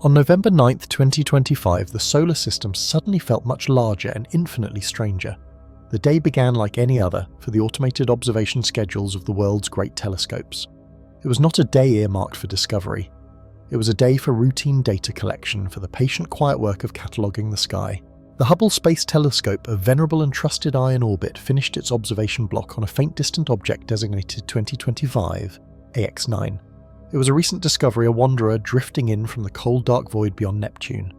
On November 9, 2025, the solar system suddenly felt much larger and infinitely stranger. The day began like any other for the automated observation schedules of the world's great telescopes. It was not a day earmarked for discovery. It was a day for routine data collection, for the patient quiet work of cataloguing the sky. The Hubble Space Telescope, a venerable and trusted eye in orbit, finished its observation block on a faint distant object designated 2025 AX9. It was a recent discovery, a wanderer drifting in from the cold dark void beyond Neptune.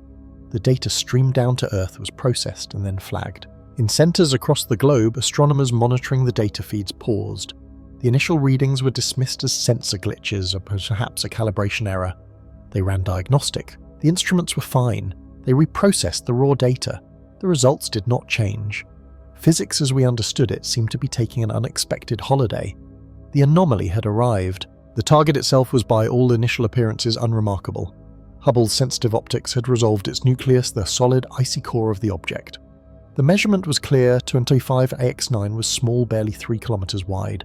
The data streamed down to Earth, was processed and then flagged. In centres across the globe, astronomers monitoring the data feeds paused. The initial readings were dismissed as sensor glitches or perhaps a calibration error. They ran diagnostic. The instruments were fine. They reprocessed the raw data. The results did not change. Physics as we understood it seemed to be taking an unexpected holiday. The anomaly had arrived. The target itself was by all initial appearances unremarkable. Hubble's sensitive optics had resolved its nucleus, the solid, icy core of the object. The measurement was clear. 25 AX9 was small, barely 3 kilometers wide.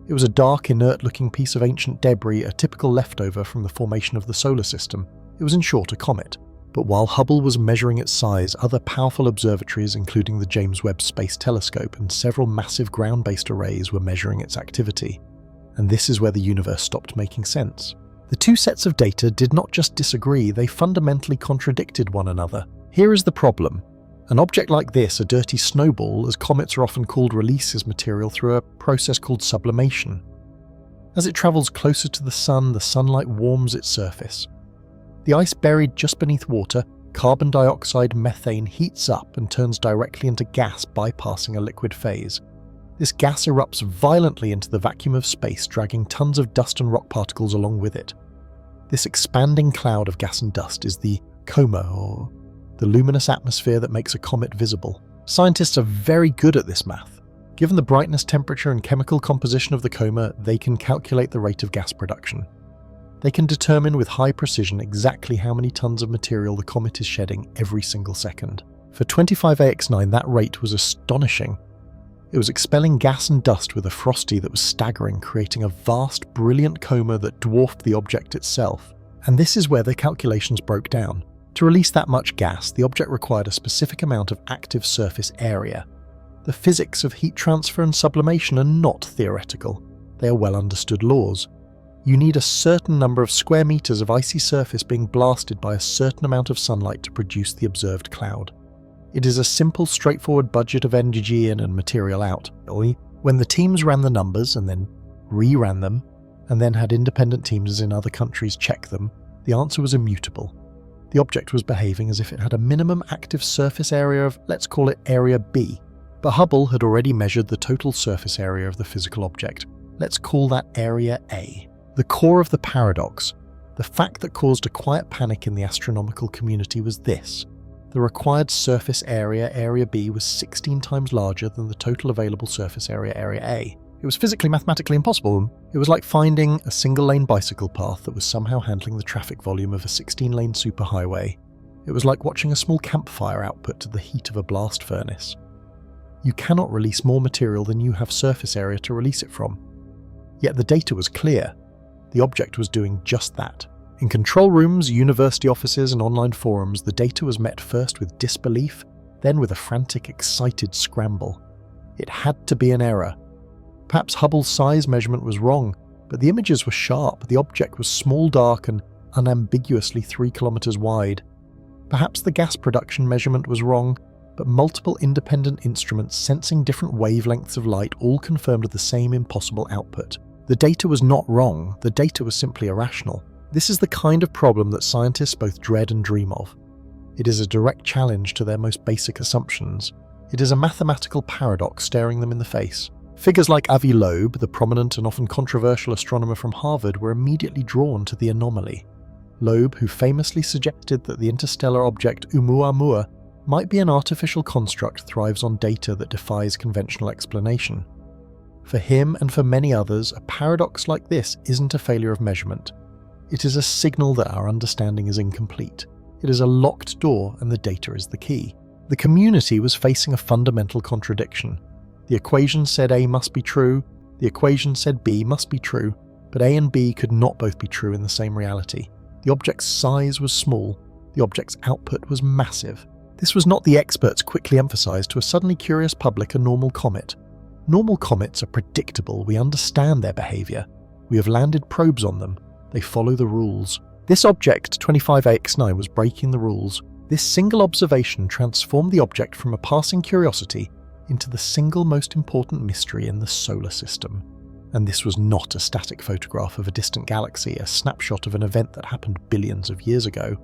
It was a dark, inert-looking piece of ancient debris, a typical leftover from the formation of the solar system. It was in short a comet. But while Hubble was measuring its size, other powerful observatories, including the James Webb Space Telescope and several massive ground-based arrays, were measuring its activity. And this is where the universe stopped making sense. The two sets of data did not just disagree, they fundamentally contradicted one another. Here is the problem. An object like this, a dirty snowball, as comets are often called, releases material through a process called sublimation. As it travels closer to the sunlight warms its surface. The ice buried just beneath water, carbon dioxide, methane, heats up and turns directly into gas, bypassing a liquid phase. This gas erupts violently into the vacuum of space, dragging tons of dust and rock particles along with it. This expanding cloud of gas and dust is the Comet, or the luminous atmosphere that makes a comet visible. Scientists are very good at this math. Given the brightness, temperature and chemical composition of the Comet, they can calculate the rate of gas production. They can determine with high precision exactly how many tons of material the comet is shedding every single second. For 25AX9, that rate was astonishing. It was expelling gas and dust with a frosty that was staggering, creating a vast, brilliant coma that dwarfed the object itself. And this is where the calculations broke down. To release that much gas, the object required a specific amount of active surface area. The physics of heat transfer and sublimation are not theoretical. They are well understood laws. You need a certain number of square meters of icy surface being blasted by a certain amount of sunlight to produce the observed cloud. It is a simple, straightforward budget of energy in and material out. When the teams ran the numbers and then re-ran them, and then had independent teams in other countries check them, the answer was immutable. The object was behaving as if it had a minimum active surface area of, let's call it area B. But Hubble had already measured the total surface area of the physical object. Let's call that area A. The core of the paradox, the fact that caused a quiet panic in the astronomical community was this. The required surface area, area B, was 16 times larger than the total available surface area, area A. It was physically, mathematically impossible. It was like finding a single-lane bicycle path that was somehow handling the traffic volume of a 16-lane superhighway. It was like watching a small campfire output to the heat of a blast furnace. You cannot release more material than you have surface area to release it from. Yet the data was clear. The object was doing just that. In control rooms, university offices and online forums, the data was met first with disbelief, then with a frantic, excited scramble. It had to be an error. Perhaps Hubble's size measurement was wrong, but the images were sharp. The object was small, dark and unambiguously 3 kilometers wide. Perhaps the gas production measurement was wrong, but multiple independent instruments sensing different wavelengths of light all confirmed the same impossible output. The data was not wrong, the data was simply irrational. This is the kind of problem that scientists both dread and dream of. It is a direct challenge to their most basic assumptions. It is a mathematical paradox staring them in the face. Figures like Avi Loeb, the prominent and often controversial astronomer from Harvard, were immediately drawn to the anomaly. Loeb, who famously suggested that the interstellar object Oumuamua might be an artificial construct, thrives on data that defies conventional explanation. For him and for many others, a paradox like this isn't a failure of measurement. It is a signal that our understanding is incomplete. It is a locked door and the data is the key. The community was facing a fundamental contradiction. The equation said A must be true, the equation said B must be true, but A and B could not both be true in the same reality. The object's size was small, the object's output was massive. This was not, the experts quickly emphasized to a suddenly curious public, a normal comet. Normal comets are predictable, we understand their behavior. We have landed probes on them, they follow the rules. This object, 25AX9, was breaking the rules. This single observation transformed the object from a passing curiosity into the single most important mystery in the solar system. And this was not a static photograph of a distant galaxy, a snapshot of an event that happened billions of years ago.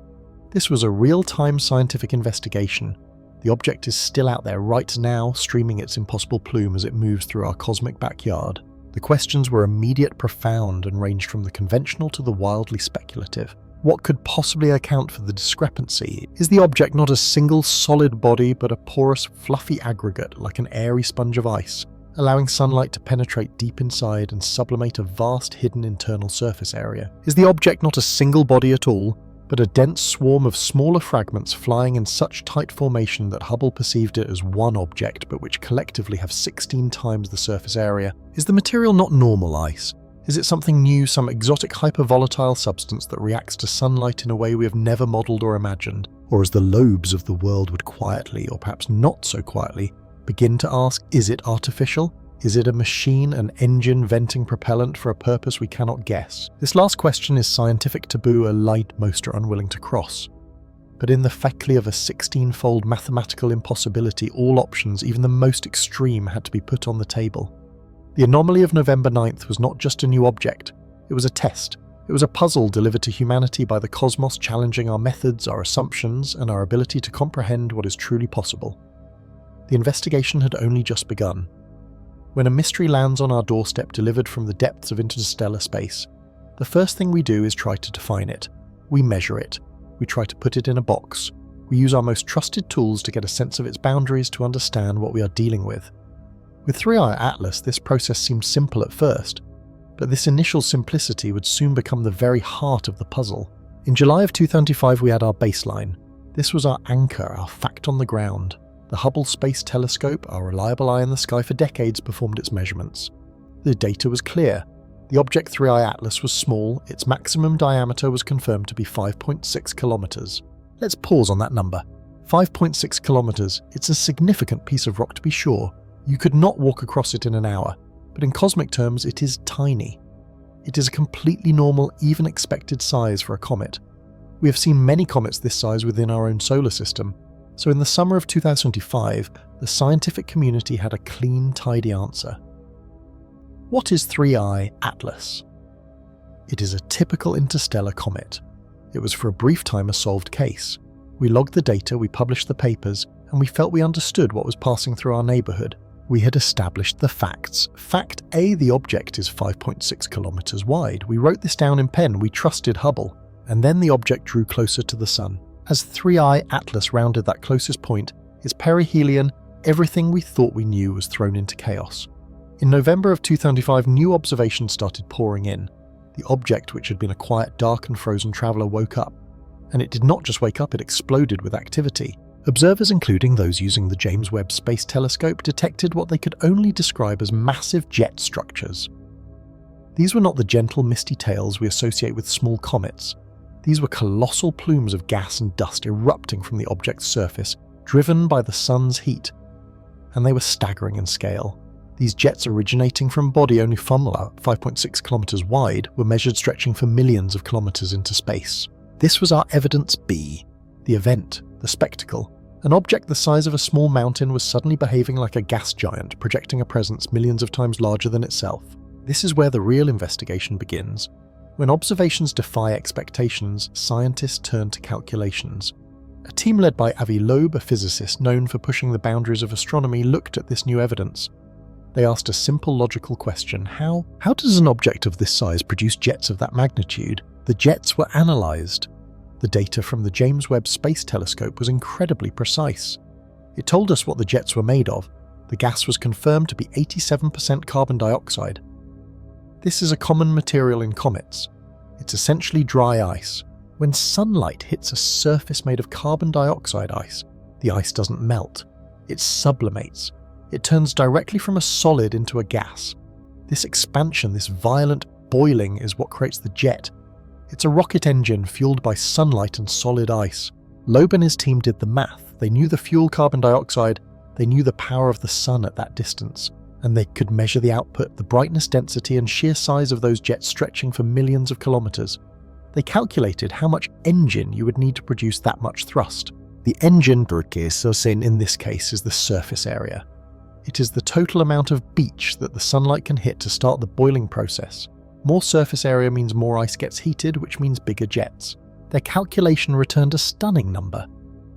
This was a real-time scientific investigation. The object is still out there right now, streaming its impossible plume as it moves through our cosmic backyard. The questions were immediate, profound, and ranged from the conventional to the wildly speculative. What could possibly account for the discrepancy? Is the object not a single solid body, but a porous, fluffy aggregate like an airy sponge of ice, allowing sunlight to penetrate deep inside and sublimate a vast hidden internal surface area? Is the object not a single body at all, but a dense swarm of smaller fragments flying in such tight formation that Hubble perceived it as one object, but which collectively have 16 times the surface area? Is the material not normal ice? Is it something new, some exotic hypervolatile substance that reacts to sunlight in a way we have never modelled or imagined? Or as the lobes of the world would quietly, or perhaps not so quietly, begin to ask, is it artificial? Is it a machine, an engine venting propellant for a purpose we cannot guess? This last question is scientific taboo, a line most are unwilling to cross. But in the faculty of a 16-fold mathematical impossibility, all options, even the most extreme, had to be put on the table. The anomaly of November 9th was not just a new object, it was a test. It was a puzzle delivered to humanity by the cosmos, challenging our methods, our assumptions, and our ability to comprehend what is truly possible. The investigation had only just begun. When a mystery lands on our doorstep delivered from the depths of interstellar space, the first thing we do is try to define it. We measure it. We try to put it in a box. We use our most trusted tools to get a sense of its boundaries, to understand what we are dealing with. With 3i Atlas, this process seemed simple at first, but this initial simplicity would soon become the very heart of the puzzle. In July of 2005, we had our baseline. This was our anchor, our fact on the ground. The Hubble Space Telescope, our reliable eye in the sky for decades, performed its measurements. The data was clear. The object 3i Atlas was small, its maximum diameter was confirmed to be 5.6 kilometers. Let's pause on that number. 5.6 kilometers, it's a significant piece of rock to be sure. You could not walk across it in an hour, but in cosmic terms it is tiny. It is a completely normal, even expected size for a comet. We have seen many comets this size within our own solar system, so in the summer of 2005, the scientific community had a clean, tidy answer. What is 3i Atlas? It is a typical interstellar comet. It was for a brief time a solved case. We logged the data, we published the papers, and we felt we understood what was passing through our neighbourhood. We had established the facts. Fact A, the object is 5.6 kilometers wide. We wrote this down in pen, we trusted Hubble. And then the object drew closer to the Sun. As 3i Atlas rounded that closest point, its perihelion, everything we thought we knew was thrown into chaos. In November of 2005, new observations started pouring in. The object, which had been a quiet, dark and frozen traveller, woke up. And it did not just wake up, it exploded with activity. Observers, including those using the James Webb Space Telescope, detected what they could only describe as massive jet structures. These were not the gentle, misty tails we associate with small comets. These were colossal plumes of gas and dust erupting from the object's surface, driven by the sun's heat. And they were staggering in scale. These jets, originating from a body only 5.6 kilometers wide, were measured stretching for millions of kilometers into space. This was our evidence B, the event, the spectacle. An object the size of a small mountain was suddenly behaving like a gas giant, projecting a presence millions of times larger than itself. This is where the real investigation begins. When observations defy expectations, scientists turn to calculations. A team led by Avi Loeb, a physicist known for pushing the boundaries of astronomy, looked at this new evidence. They asked a simple logical question: how does an object of this size produce jets of that magnitude? The jets were analysed. The data from the James Webb Space Telescope was incredibly precise. It told us what the jets were made of. The gas was confirmed to be 87% carbon dioxide. This is a common material in comets. It's essentially dry ice. When sunlight hits a surface made of carbon dioxide ice, the ice doesn't melt. It sublimates. It turns directly from a solid into a gas. This expansion, this violent boiling, is what creates the jet. It's It's a rocket engine fueled by sunlight and solid ice. Loeb and his team did the math. They knew the fuel carbon dioxide, they knew the power of the sun at that distance, and they could measure the output, the brightness density and sheer size of those jets stretching for millions of kilometers. They calculated how much engine you would need to produce that much thrust. The engine, in this case, is the surface area. It is the total amount of beach that the sunlight can hit to start the boiling process. More surface area means more ice gets heated, which means bigger jets. Their calculation returned a stunning number.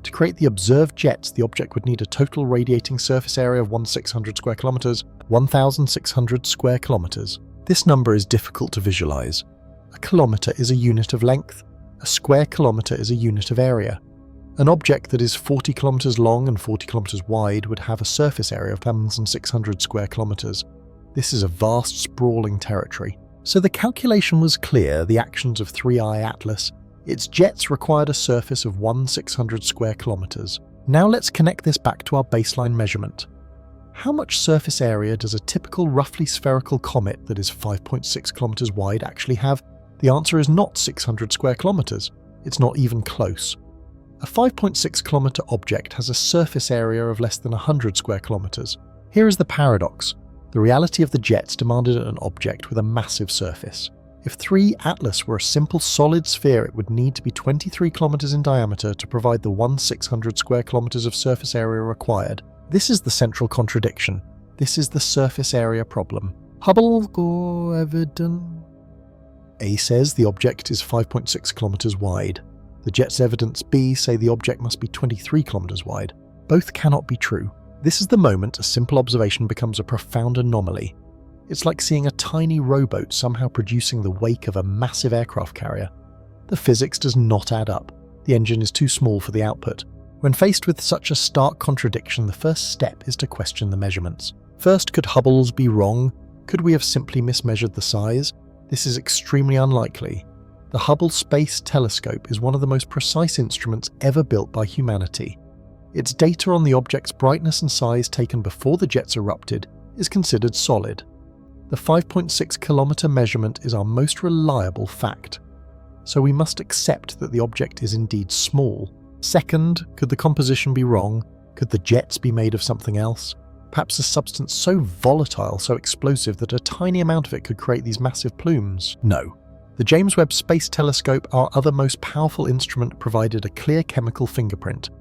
To create the observed jets, the object would need a total radiating surface area of 1,600 square kilometers, 1,600 square kilometers. This number is difficult to visualize. A kilometer is a unit of length. A square kilometer is a unit of area. An object that is 40 kilometers long and 40 kilometers wide would have a surface area of 1,600 square kilometers. This is a vast, sprawling territory. So the calculation was clear, the actions of 3I Atlas. Its jets required a surface of 1,600 square kilometers. Now let's connect this back to our baseline measurement. How much surface area does a typical roughly spherical comet that is 5.6 kilometers wide actually have? The answer is not 600 square kilometers. It's not even close. A 5.6 kilometer object has a surface area of less than 100 square kilometers. Here is the paradox. The reality of the jets demanded an object with a massive surface. If 3 Atlas were a simple solid sphere, it would need to be 23 kilometers in diameter to provide the 1,600 square kilometers of surface area required. This is the central contradiction. This is the surface area problem. Hubble go evidence. A says the object is 5.6 kilometers wide. The jet's evidence B say the object must be 23 kilometers wide. Both cannot be true. This is the moment a simple observation becomes a profound anomaly. It's like seeing a tiny rowboat somehow producing the wake of a massive aircraft carrier. The physics does not add up. The engine is too small for the output. When faced with such a stark contradiction, the first step is to question the measurements. First, could Hubble's be wrong? Could we have simply mismeasured the size? This is extremely unlikely. The Hubble Space Telescope is one of the most precise instruments ever built by humanity. Its data on the object's brightness and size taken before the jets erupted is considered solid. The 5.6 kilometer measurement is our most reliable fact. So we must accept that the object is indeed small. Second, could the composition be wrong? Could the jets be made of something else? Perhaps a substance so volatile, so explosive that a tiny amount of it could create these massive plumes? No. The James Webb Space Telescope, our other most powerful instrument, provided a clear chemical fingerprint.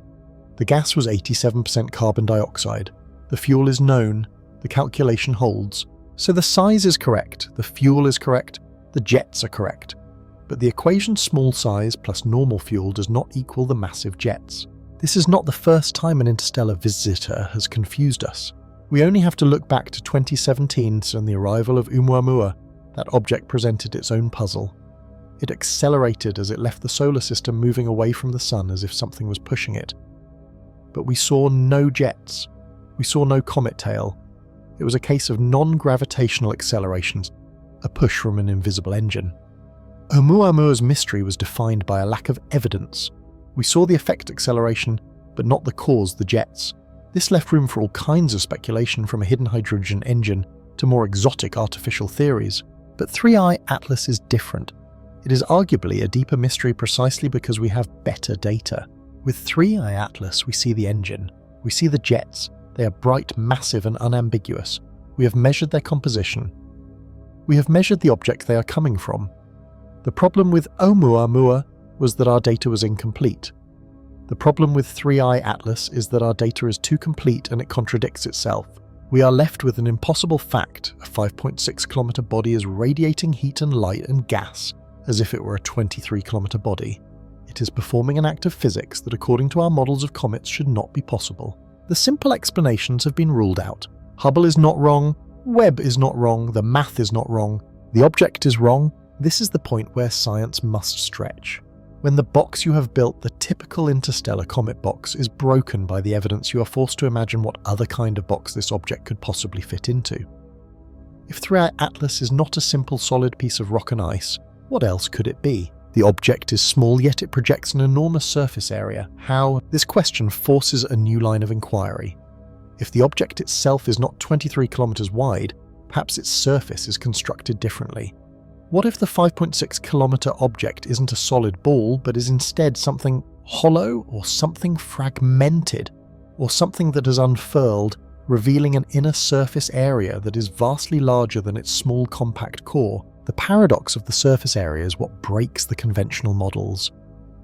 The gas was 87% carbon dioxide. The fuel is known. The calculation holds. So the size is correct, the fuel is correct, the jets are correct. But the equation small size plus normal fuel does not equal the massive jets. This is not the first time an interstellar visitor has confused us. We only have to look back to 2017 and the arrival of Oumuamua. That object presented its own puzzle. It accelerated as it left the solar system, moving away from the sun as if something was pushing it. But we saw no jets. We saw no comet tail. It was a case of non-gravitational accelerations, a push from an invisible engine. Oumuamua's mystery was defined by a lack of evidence. We saw the effect acceleration, but not the cause, the jets. This left room for all kinds of speculation, from a hidden hydrogen engine to more exotic artificial theories. But 3I Atlas is different. It is arguably a deeper mystery precisely because we have better data. With 3I Atlas, we see the engine. We see the jets. They are bright, massive and unambiguous. We have measured their composition. We have measured the object they are coming from. The problem with Oumuamua was that our data was incomplete. The problem with 3I Atlas is that our data is too complete and it contradicts itself. We are left with an impossible fact. A 5.6 kilometer body is radiating heat and light and gas as if it were a 23 kilometer body. It is performing an act of physics that, according to our models of comets, should not be possible. The simple explanations have been ruled out. Hubble is not wrong, Webb is not wrong, the math is not wrong, the object is wrong. This is the point where science must stretch. When the box you have built, the typical interstellar comet box, is broken by the evidence, you are forced to imagine what other kind of box this object could possibly fit into. If 3I Atlas is not a simple solid piece of rock and ice, what else could it be? The object is small, yet it projects an enormous surface area. How? This question forces a new line of inquiry. If the object itself is not 23 kilometers wide, perhaps its surface is constructed differently. What if the 5.6 kilometer object isn't a solid ball, but is instead something hollow or something fragmented, or something that has unfurled, revealing an inner surface area that is vastly larger than its small compact core? The paradox of the surface area is what breaks the conventional models.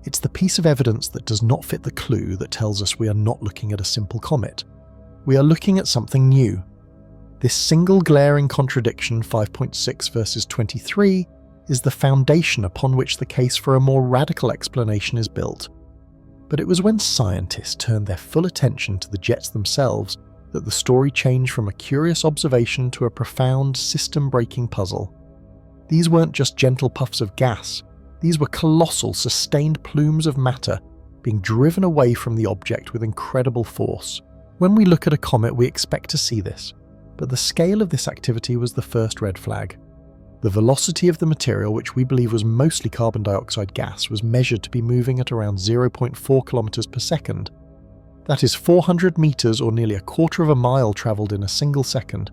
It's the piece of evidence that does not fit the clue that tells us we are not looking at a simple comet. We are looking at something new. This single glaring contradiction, 5.6 versus 23, is the foundation upon which the case for a more radical explanation is built. But it was when scientists turned their full attention to the jets themselves that the story changed from a curious observation to a profound, system-breaking puzzle. These weren't just gentle puffs of gas. These were colossal, sustained plumes of matter being driven away from the object with incredible force. When we look at a comet, we expect to see this, but the scale of this activity was the first red flag. The velocity of the material, which we believe was mostly carbon dioxide gas, was measured to be moving at around 0.4 kilometers per second. That is 400 meters or nearly a quarter of a mile traveled in a single second.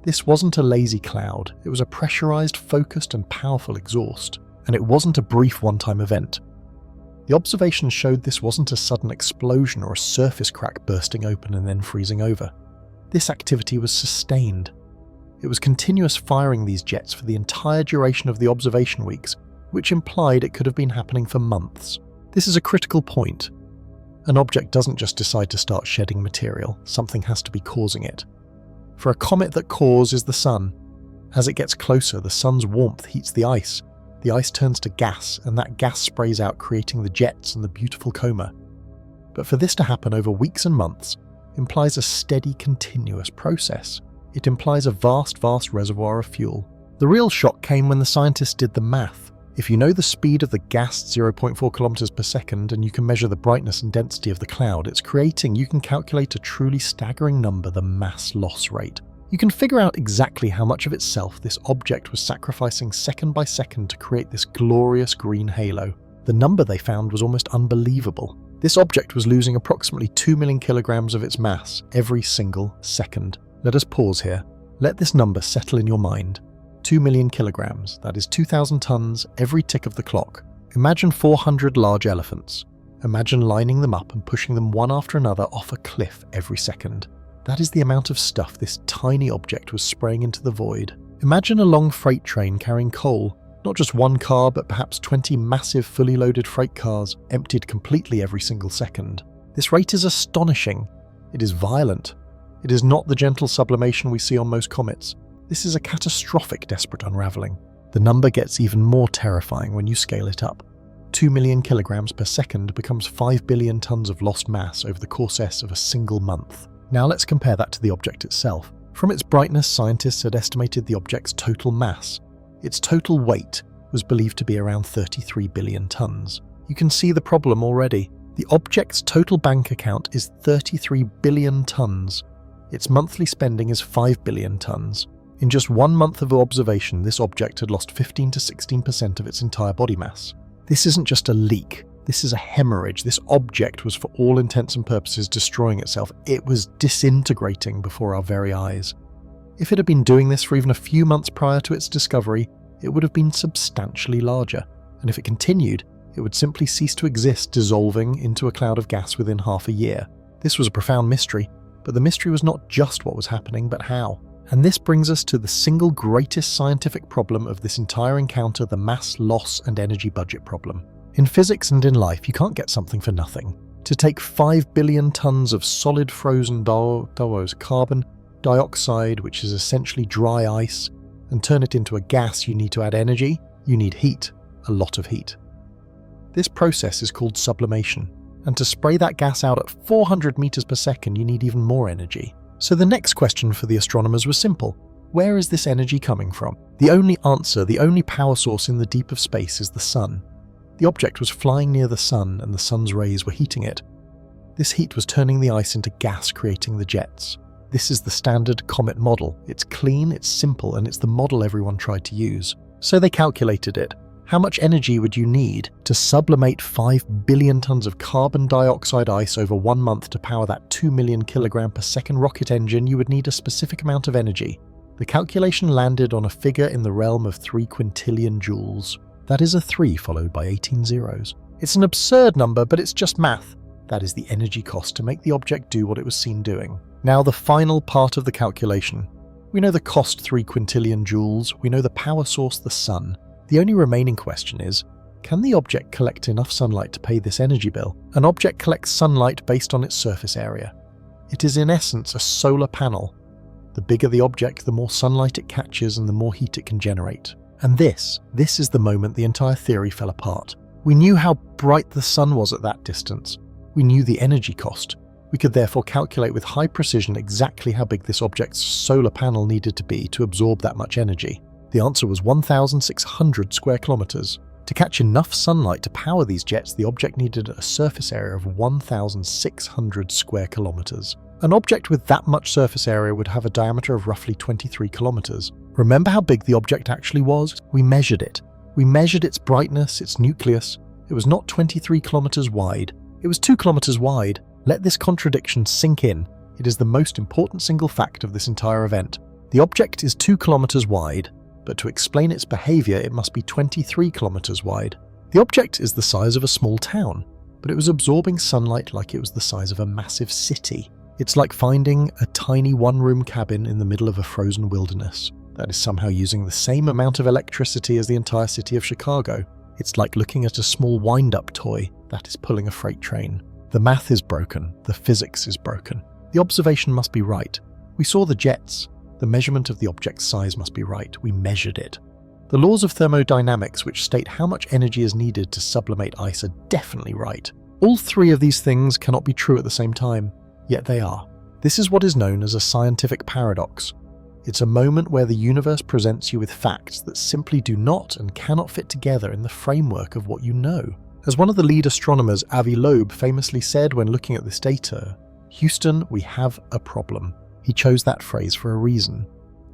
This wasn't a lazy cloud, it was a pressurized, focused and powerful exhaust. And it wasn't a brief one-time event. The observations showed this wasn't a sudden explosion or a surface crack bursting open and then freezing over. This activity was sustained. It was continuous firing these jets for the entire duration of the observation weeks, which implied it could have been happening for months. This is a critical point. An object doesn't just decide to start shedding material, something has to be causing it. For a comet, that cause is the sun. As it gets closer, the sun's warmth heats the ice. The ice turns to gas, and that gas sprays out, creating the jets and the beautiful coma. But for this to happen over weeks and months implies a steady, continuous process. It implies a vast reservoir of fuel. The real shock came when the scientists did the math. If you know the speed of the gas, 0.4 kilometers per second, and you can measure the brightness and density of the cloud it's creating, you can calculate a truly staggering number, the mass loss rate. You can figure out exactly how much of itself this object was sacrificing second by second to create this glorious green halo. The number they found was almost unbelievable. This object was losing approximately 2 million kilograms of its mass every single second. Let us pause here. Let this number settle in your mind. 2 million kilograms, that is 2,000 tons every tick of the clock. Imagine 400 large elephants. Imagine lining them up and pushing them one after another off a cliff every second. That is the amount of stuff this tiny object was spraying into the void. Imagine a long freight train carrying coal, not just one car, but perhaps 20 massive fully loaded freight cars, emptied completely every single second. This rate is astonishing. It is violent. It is not the gentle sublimation we see on most comets. This is a catastrophic, desperate unraveling. The number gets even more terrifying when you scale it up. 2 million kilograms per second becomes 5 billion tons of lost mass over the course of a single month. Now let's compare that to the object itself. From its brightness, scientists had estimated the object's total mass. Its total weight was believed to be around 33 billion tons. You can see the problem already. The object's total bank account is 33 billion tons. Its monthly spending is 5 billion tons. In just 1 month of observation, this object had lost 15 to 16% of its entire body mass. This isn't just a leak. This is a hemorrhage. This object was, for all intents and purposes, destroying itself. It was disintegrating before our very eyes. If it had been doing this for even a few months prior to its discovery, it would have been substantially larger. And if it continued, it would simply cease to exist, dissolving into a cloud of gas within half a year. This was a profound mystery, but the mystery was not just what was happening, but how. And this brings us to the single greatest scientific problem of this entire encounter, the mass loss and energy budget problem. In physics and in life, you can't get something for nothing. To take 5 billion tons of solid frozen carbon dioxide, which is essentially dry ice, and turn it into a gas, you need to add energy, you need heat, a lot of heat. This process is called sublimation, and to spray that gas out at 400 meters per second, you need even more energy. So the next question for the astronomers was simple. Where is this energy coming from? The only answer, the only power source in the deep of space is the sun. The object was flying near the sun, and the sun's rays were heating it. This heat was turning the ice into gas, creating the jets. This is the standard Comet model. It's clean, it's simple, and it's the model everyone tried to use. So they calculated it. How much energy would you need to sublimate 5 billion tons of carbon dioxide ice over 1 month to power that 2 million kilogram per second rocket engine? You would need a specific amount of energy. The calculation landed on a figure in the realm of 3 quintillion joules. That is a 3 followed by 18 zeros. It's an absurd number, but it's just math. That is the energy cost to make the object do what it was seen doing. Now the final part of the calculation. We know the cost 3 quintillion joules, we know the power source the sun. The only remaining question is, can the object collect enough sunlight to pay this energy bill? An object collects sunlight based on its surface area. It is in essence a solar panel. The bigger the object, the more sunlight it catches and the more heat it can generate. And this is the moment the entire theory fell apart. We knew how bright the sun was at that distance. We knew the energy cost. We could therefore calculate with high precision exactly how big this object's solar panel needed to be to absorb that much energy. The answer was 1,600 square kilometers. To catch enough sunlight to power these jets, the object needed a surface area of 1,600 square kilometers. An object with that much surface area would have a diameter of roughly 23 kilometers. Remember how big the object actually was? We measured it. We measured its brightness, its nucleus. It was not 23 kilometers wide. It was 2 kilometers wide. Let this contradiction sink in. It is the most important single fact of this entire event. The object is 2 kilometers wide, but to explain its behavior, it must be 23 kilometers wide. The object is the size of a small town, but it was absorbing sunlight like it was the size of a massive city. It's like finding a tiny one-room cabin in the middle of a frozen wilderness that is somehow using the same amount of electricity as the entire city of Chicago. It's like looking at a small wind-up toy that is pulling a freight train. The math is broken, the physics is broken. The observation must be right. We saw the jets. The measurement of the object's size must be right. We measured it. The laws of thermodynamics, which state how much energy is needed to sublimate ice, are definitely right. All three of these things cannot be true at the same time, yet they are. This is what is known as a scientific paradox. It's a moment where the universe presents you with facts that simply do not and cannot fit together in the framework of what you know. As one of the lead astronomers, Avi Loeb, famously said when looking at this data, "Houston, we have a problem." He chose that phrase for a reason.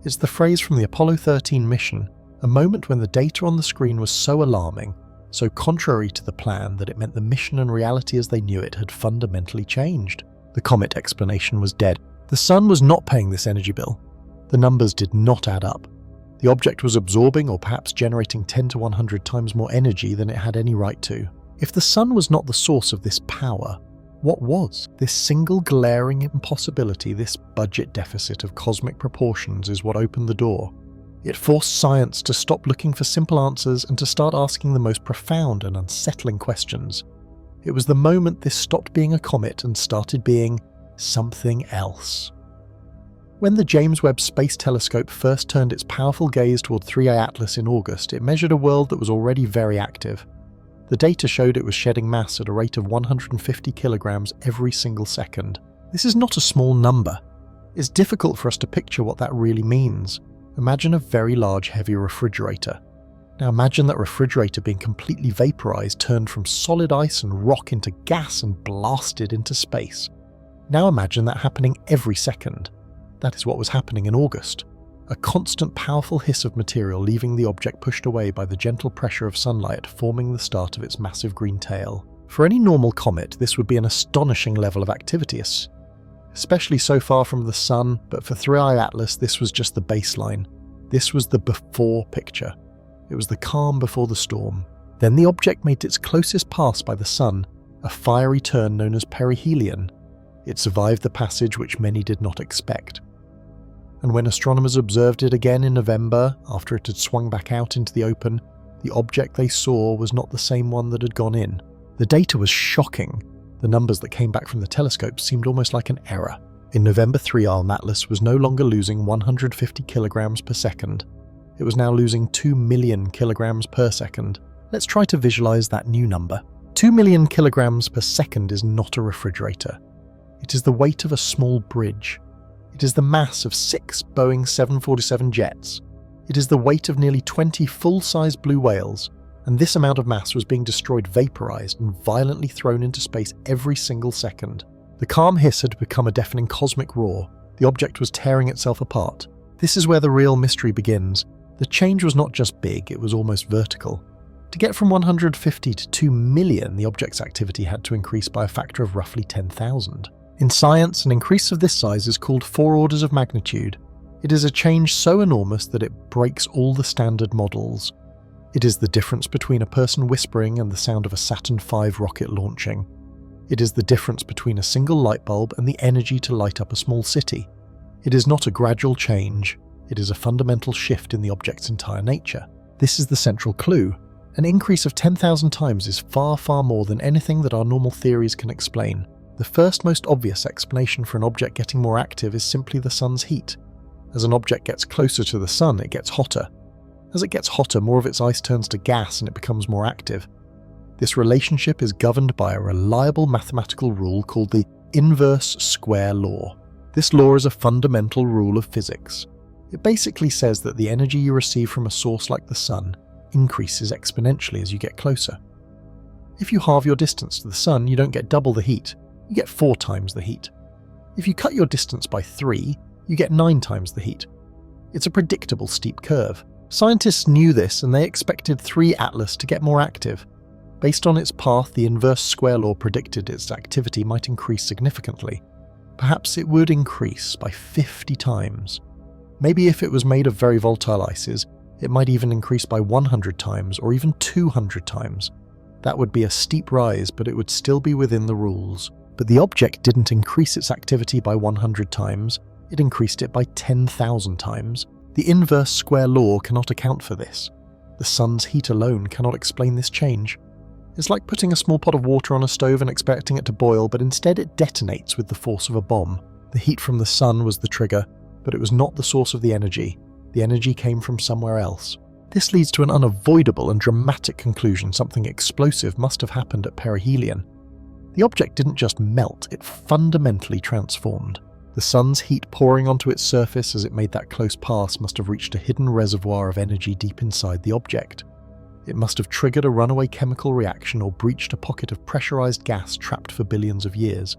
It's the phrase from the Apollo 13 mission, a moment when the data on the screen was so alarming, so contrary to the plan that it meant the mission and reality as they knew it had fundamentally changed. The Comet explanation was dead. The sun was not paying this energy bill. The numbers did not add up. The object was absorbing or perhaps generating 10 to 100 times more energy than it had any right to. If the sun was not the source of this power, what was? This single glaring impossibility, this budget deficit of cosmic proportions, is what opened the door. It forced science to stop looking for simple answers and to start asking the most profound and unsettling questions. It was the moment this stopped being a comet and started being something else. When the James Webb Space Telescope first turned its powerful gaze toward 3A Atlas in August, it measured a world that was already very active. The data showed it was shedding mass at a rate of 150 kilograms every single second. This is not a small number. It's difficult for us to picture what that really means. Imagine a very large, heavy refrigerator. Now imagine that refrigerator being completely vaporized, turned from solid ice and rock into gas and blasted into space. Now imagine that happening every second. That is what was happening in August. A constant powerful hiss of material leaving the object pushed away by the gentle pressure of sunlight forming the start of its massive green tail. For any normal comet, this would be an astonishing level of activity, especially so far from the sun, but for 3I Atlas this was just the baseline. This was the before picture. It was the calm before the storm. Then the object made its closest pass by the sun, a fiery turn known as perihelion. It survived the passage which many did not expect. And when astronomers observed it again in November, after it had swung back out into the open, the object they saw was not the same one that had gone in. The data was shocking. The numbers that came back from the telescope seemed almost like an error. In November, 3I Atlas was no longer losing 150 kilograms per second. It was now losing 2 million kilograms per second. Let's try to visualize that new number. 2 million kilograms per second is not a refrigerator. It is the weight of a small bridge. It is the mass of 6 Boeing 747 jets. It is the weight of nearly 20 full-size blue whales, and this amount of mass was being destroyed, vaporized, and violently thrown into space every single second. The calm hiss had become a deafening cosmic roar. The object was tearing itself apart. This is where the real mystery begins. The change was not just big, it was almost vertical. To get from 150 to 2 million, the object's activity had to increase by a factor of roughly 10,000. In science, an increase of this size is called 4 orders of magnitude. It is a change so enormous that it breaks all the standard models. It is the difference between a person whispering and the sound of a Saturn V rocket launching. It is the difference between a single light bulb and the energy to light up a small city. It is not a gradual change, it is a fundamental shift in the object's entire nature. This is the central clue. An increase of 10,000 times is far, far more than anything that our normal theories can explain. The first most obvious explanation for an object getting more active is simply the sun's heat. As an object gets closer to the sun, it gets hotter. As it gets hotter, more of its ice turns to gas and it becomes more active. This relationship is governed by a reliable mathematical rule called the inverse square law. This law is a fundamental rule of physics. It basically says that the energy you receive from a source like the sun increases exponentially as you get closer. If you halve your distance to the sun, you don't get double the heat, you get 4 times the heat. If you cut your distance by 3, you get 9 times the heat. It's a predictable steep curve. Scientists knew this and they expected 3 Atlas to get more active. Based on its path, the inverse square law predicted its activity might increase significantly. Perhaps it would increase by 50 times. Maybe if it was made of very volatile ices, it might even increase by 100 times or even 200 times. That would be a steep rise, but it would still be within the rules. But the object didn't increase its activity by 100 times, it increased it by 10,000 times. The inverse square law cannot account for this. The sun's heat alone cannot explain this change. It's like putting a small pot of water on a stove and expecting it to boil, but instead it detonates with the force of a bomb. The heat from the sun was the trigger, but it was not the source of the energy. The energy came from somewhere else. This leads to an unavoidable and dramatic conclusion: something explosive must have happened at perihelion. The object didn't just melt, it fundamentally transformed. The sun's heat pouring onto its surface as it made that close pass must have reached a hidden reservoir of energy deep inside the object. It must have triggered a runaway chemical reaction or breached a pocket of pressurized gas trapped for billions of years.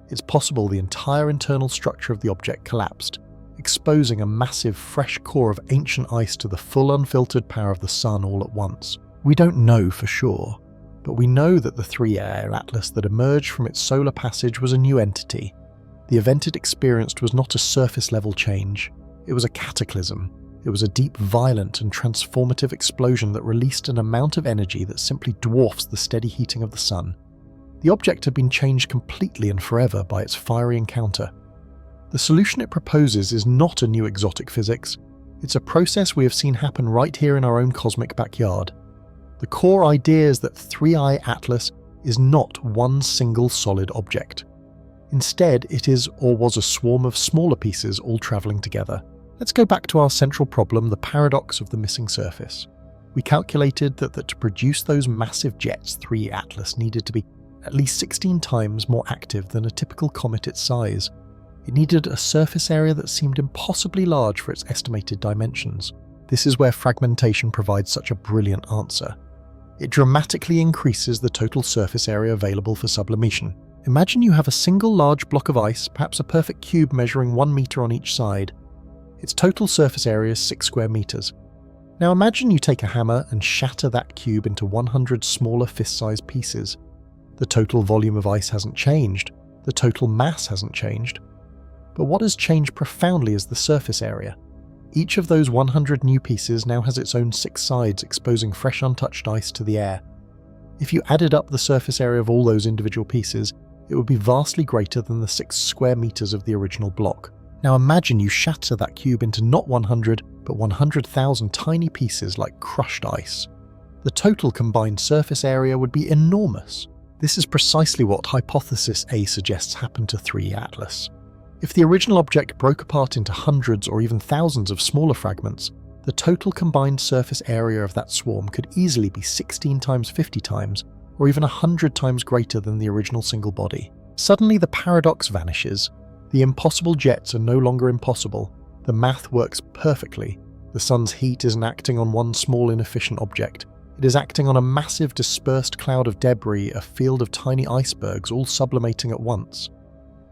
It's possible the entire internal structure of the object collapsed, exposing a massive fresh core of ancient ice to the full unfiltered power of the sun all at once. We don't know for sure, but we know that the 3-air atlas that emerged from its solar passage was a new entity. The event it experienced was not a surface-level change, it was a cataclysm. It was a deep, violent and transformative explosion that released an amount of energy that simply dwarfs the steady heating of the sun. The object had been changed completely and forever by its fiery encounter. The solution it proposes is not a new exotic physics, it's a process we have seen happen right here in our own cosmic backyard. The core idea is that 3-eye Atlas is not one single solid object. Instead, it is or was a swarm of smaller pieces all travelling together. Let's go back to our central problem, the paradox of the missing surface. We calculated that to produce those massive jets, 3 Atlas needed to be at least 16 times more active than a typical comet its size. It needed a surface area that seemed impossibly large for its estimated dimensions. This is where fragmentation provides such a brilliant answer. It dramatically increases the total surface area available for sublimation. Imagine you have a single large block of ice, perhaps a perfect cube measuring 1 meter on each side. Its total surface area is 6 square meters. Now imagine you take a hammer and shatter that cube into 100 smaller fist-sized pieces. The total volume of ice hasn't changed, the total mass hasn't changed. But what has changed profoundly is the surface area. Each of those 100 new pieces now has its own 6 sides, exposing fresh untouched ice to the air. If you added up the surface area of all those individual pieces, it would be vastly greater than the 6 square meters of the original block. Now imagine you shatter that cube into not 100, but 100,000 tiny pieces like crushed ice. The total combined surface area would be enormous. This is precisely what Hypothesis A suggests happened to 3 Atlas. If the original object broke apart into hundreds or even thousands of smaller fragments, the total combined surface area of that swarm could easily be 16 times 50 times, or even 100 times greater than the original single body. Suddenly the paradox vanishes. The impossible jets are no longer impossible. The math works perfectly. The sun's heat isn't acting on one small inefficient object. It is acting on a massive dispersed cloud of debris, a field of tiny icebergs all sublimating at once.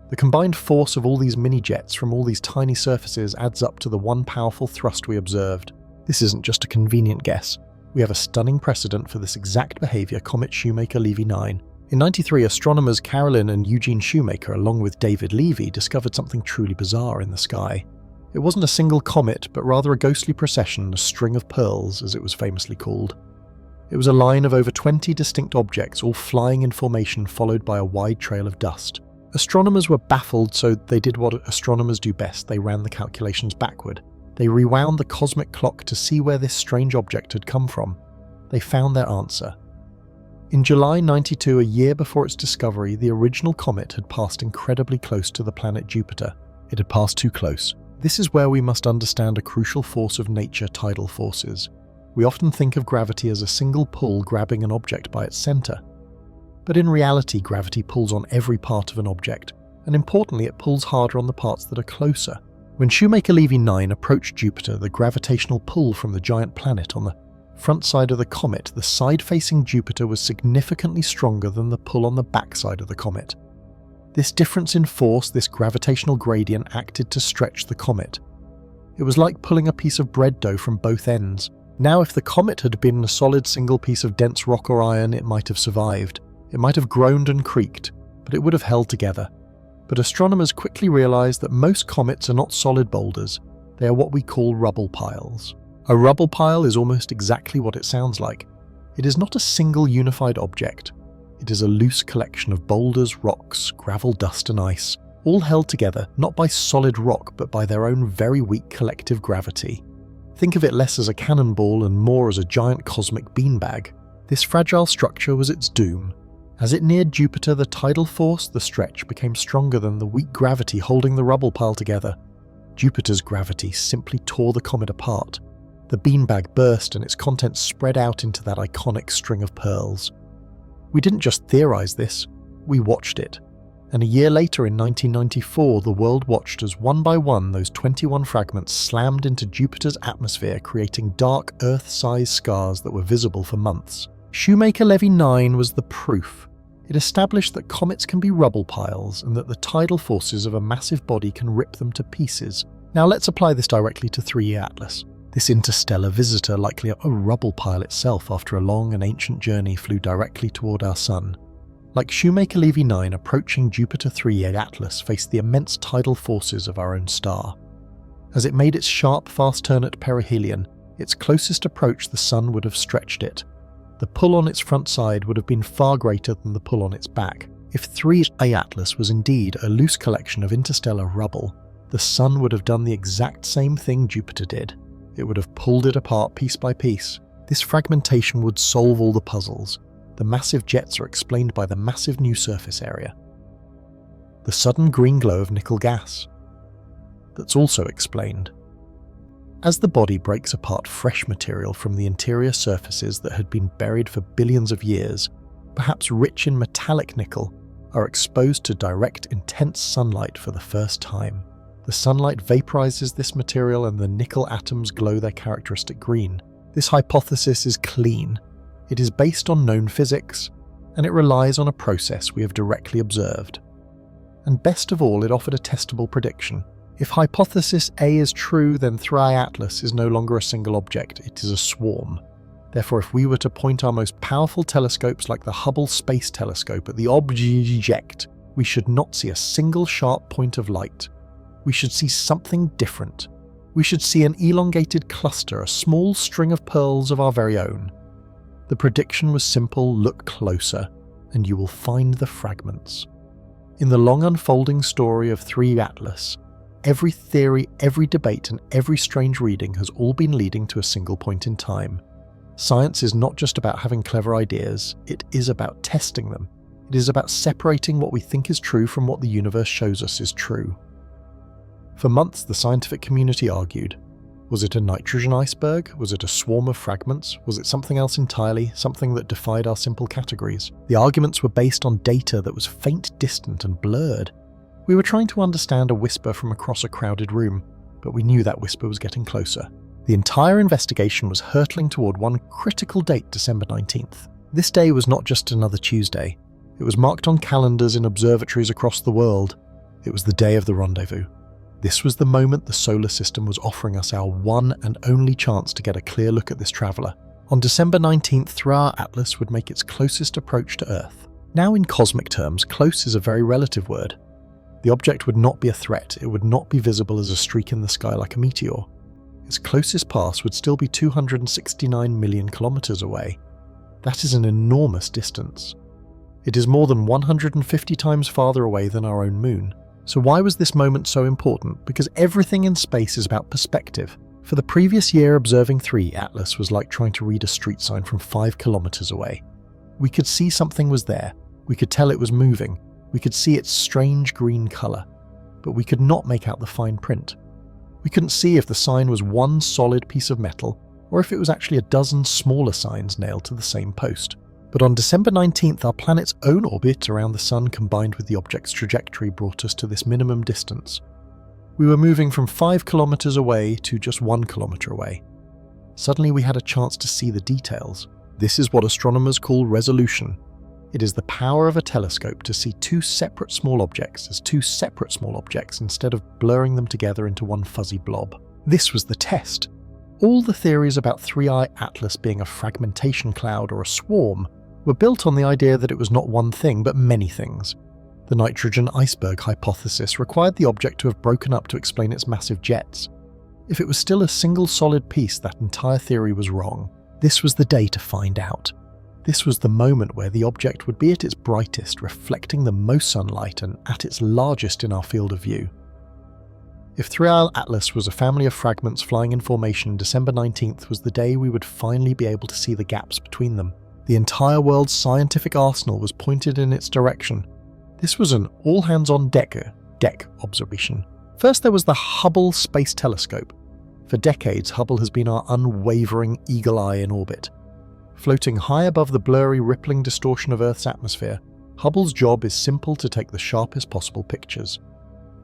The combined force of all these mini-jets from all these tiny surfaces adds up to the one powerful thrust we observed. This isn't just a convenient guess. We have a stunning precedent for this exact behaviour, Comet Shoemaker-Levy 9. In 1993, astronomers Carolyn and Eugene Shoemaker, along with David Levy, discovered something truly bizarre in the sky. It wasn't a single comet, but rather a ghostly procession, a string of pearls, as it was famously called. It was a line of over 20 distinct objects, all flying in formation, followed by a wide trail of dust. Astronomers were baffled, so they did what astronomers do best. They ran the calculations backward. They rewound the cosmic clock to see where this strange object had come from. They found their answer. In July 92, a year before its discovery, the original comet had passed incredibly close to the planet Jupiter. It had passed too close. This is where we must understand a crucial force of nature, tidal forces. We often think of gravity as a single pull grabbing an object by its center. But in reality, gravity pulls on every part of an object, and importantly, it pulls harder on the parts that are closer. When Shoemaker-Levy 9 approached Jupiter, the gravitational pull from the giant planet on the front side of the comet, the side facing Jupiter, was significantly stronger than the pull on the backside of the comet. This difference in force, this gravitational gradient, acted to stretch the comet. It was like pulling a piece of bread dough from both ends. Now, if the comet had been a solid single piece of dense rock or iron, it might have survived. It might have groaned and creaked, but it would have held together. But astronomers quickly realized that most comets are not solid boulders. They are what we call rubble piles. A rubble pile is almost exactly what it sounds like. It is not a single unified object. It is a loose collection of boulders, rocks, gravel, dust and ice, all held together not by solid rock but by their own very weak collective gravity. Think of it less as a cannonball and more as a giant cosmic beanbag. This fragile structure was its doom. As it neared Jupiter, the tidal force, the stretch, became stronger than the weak gravity holding the rubble pile together. Jupiter's gravity simply tore the comet apart. The beanbag burst and its contents spread out into that iconic string of pearls. We didn't just theorize this, we watched it. And a year later, in 1994, the world watched as one by one those 21 fragments slammed into Jupiter's atmosphere, creating dark Earth-sized scars that were visible for months. Shoemaker-Levy 9 was the proof. It established that comets can be rubble piles and that the tidal forces of a massive body can rip them to pieces. Now let's apply this directly to 3E Atlas. This interstellar visitor, likely a rubble pile itself after a long and ancient journey, flew directly toward our sun. Like Shoemaker-Levy 9, approaching Jupiter 3E Atlas faced the immense tidal forces of our own star. As it made its sharp, fast turn at perihelion, its closest approach, the sun, would have stretched it. The pull on its front side would have been far greater than the pull on its back. If 3E Atlas was indeed a loose collection of interstellar rubble, the sun would have done the exact same thing Jupiter did. It would have pulled it apart piece by piece. This fragmentation would solve all the puzzles. The massive jets are explained by the massive new surface area. The sudden green glow of nickel gas. That's also explained. As the body breaks apart fresh material from the interior surfaces that had been buried for billions of years, perhaps rich in metallic nickel, are exposed to direct, intense sunlight for the first time. The sunlight vaporizes this material and the nickel atoms glow their characteristic green. This hypothesis is clean. It is based on known physics, and it relies on a process we have directly observed. And best of all, it offered a testable prediction. If hypothesis A is true, then 3I Atlas is no longer a single object, it is a swarm. Therefore, if we were to point our most powerful telescopes like the Hubble Space Telescope at the object, we should not see a single sharp point of light. We should see something different. We should see an elongated cluster, a small string of pearls of our very own. The prediction was simple: look closer, and you will find the fragments. In the long unfolding story of 3E Atlas, every theory, every debate, and every strange reading has all been leading to a single point in time. Science is not just about having clever ideas, it is about testing them. It is about separating what we think is true from what the universe shows us is true. For months, the scientific community argued. Was it a nitrogen iceberg? Was it a swarm of fragments? Was it something else entirely, something that defied our simple categories? The arguments were based on data that was faint, distant, and blurred. We were trying to understand a whisper from across a crowded room, but we knew that whisper was getting closer. The entire investigation was hurtling toward one critical date, December 19th. This day was not just another Tuesday. It was marked on calendars in observatories across the world. It was the day of the rendezvous. This was the moment the solar system was offering us our one and only chance to get a clear look at this traveller. On December 19th, 3I Atlas would make its closest approach to Earth. Now, in cosmic terms, close is a very relative word. The object would not be a threat, it would not be visible as a streak in the sky like a meteor. Its closest pass would still be 269 million kilometers away. That is an enormous distance. It is more than 150 times farther away than our own moon. So why was this moment so important? Because everything in space is about perspective. For the previous year, observing 3 Atlas was like trying to read a street sign from 5 kilometers away. We could see something was there. We could tell it was moving. We could see its strange green color. But we could not make out the fine print. We couldn't see if the sign was one solid piece of metal or if it was actually a dozen smaller signs nailed to the same post. But on December 19th, our planet's own orbit around the Sun combined with the object's trajectory brought us to this minimum distance. We were moving from 5 kilometers away to just 1 kilometer away. Suddenly we had a chance to see the details. This is what astronomers call resolution. It is the power of a telescope to see 2 separate small objects as 2 separate small objects instead of blurring them together into one fuzzy blob. This was the test. All the theories about 3I Atlas being a fragmentation cloud or a swarm were built on the idea that it was not one thing but many things. The nitrogen iceberg hypothesis required the object to have broken up to explain its massive jets. If it was still a single solid piece, that entire theory was wrong. This was the day to find out. This was the moment where the object would be at its brightest, reflecting the most sunlight and at its largest in our field of view. If 3I Atlas was a family of fragments flying in formation, December 19th was the day we would finally be able to see the gaps between them. The entire world's scientific arsenal was pointed in its direction. This was an all-hands-on-deck observation. First there was the Hubble Space Telescope. For decades, Hubble has been our unwavering eagle eye in orbit. Floating high above the blurry, rippling distortion of Earth's atmosphere, Hubble's job is simple: to take the sharpest possible pictures.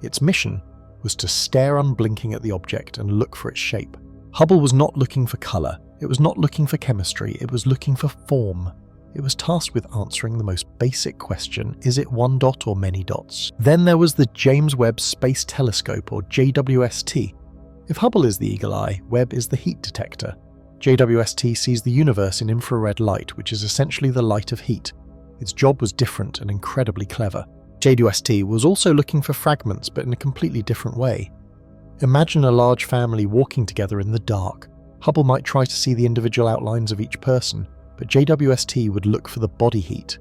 Its mission was to stare unblinking at the object and look for its shape. Hubble was not looking for colour, it was not looking for chemistry, it was looking for form. It was tasked with answering the most basic question: is it one dot or many dots? Then there was the James Webb Space Telescope, or JWST. If Hubble is the eagle eye, Webb is the heat detector. JWST sees the universe in infrared light, which is essentially the light of heat. Its job was different and incredibly clever. JWST was also looking for fragments, but in a completely different way. Imagine a large family walking together in the dark. Hubble might try to see the individual outlines of each person, but JWST would look for the body heat.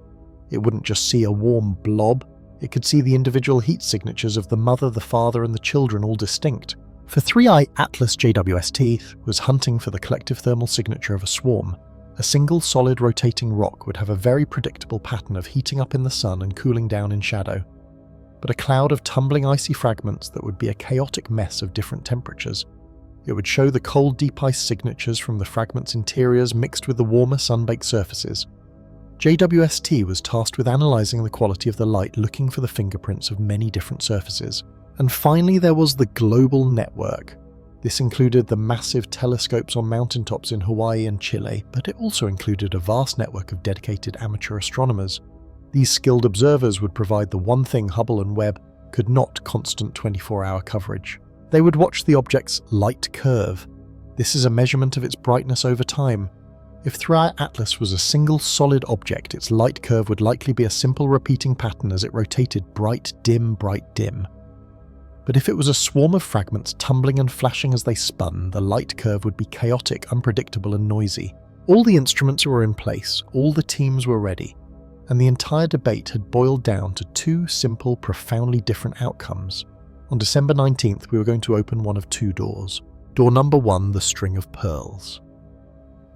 It wouldn't just see a warm blob, it could see the individual heat signatures of the mother, the father, and the children all distinct. For 3I Atlas, JWST was hunting for the collective thermal signature of a swarm. A single solid rotating rock would have a very predictable pattern of heating up in the sun and cooling down in shadow. But a cloud of tumbling icy fragments that would be a chaotic mess of different temperatures. It would show the cold deep ice signatures from the fragments' interiors mixed with the warmer sun-baked surfaces. JWST was tasked with analysing the quality of the light, looking for the fingerprints of many different surfaces. And finally there was the global network. This included the massive telescopes on mountaintops in Hawaii and Chile, but it also included a vast network of dedicated amateur astronomers. These skilled observers would provide the one thing Hubble and Webb could not: constant 24-hour coverage. They would watch the object's light curve. This is a measurement of its brightness over time. If 3I Atlas was a single solid object, its light curve would likely be a simple repeating pattern as it rotated bright, dim, bright, dim. But if it was a swarm of fragments tumbling and flashing as they spun, the light curve would be chaotic, unpredictable, and noisy. All the instruments were in place, all the teams were ready, and the entire debate had boiled down to 2 simple, profoundly different outcomes. On December 19th, we were going to open one of 2 doors. Door number 1, the string of pearls.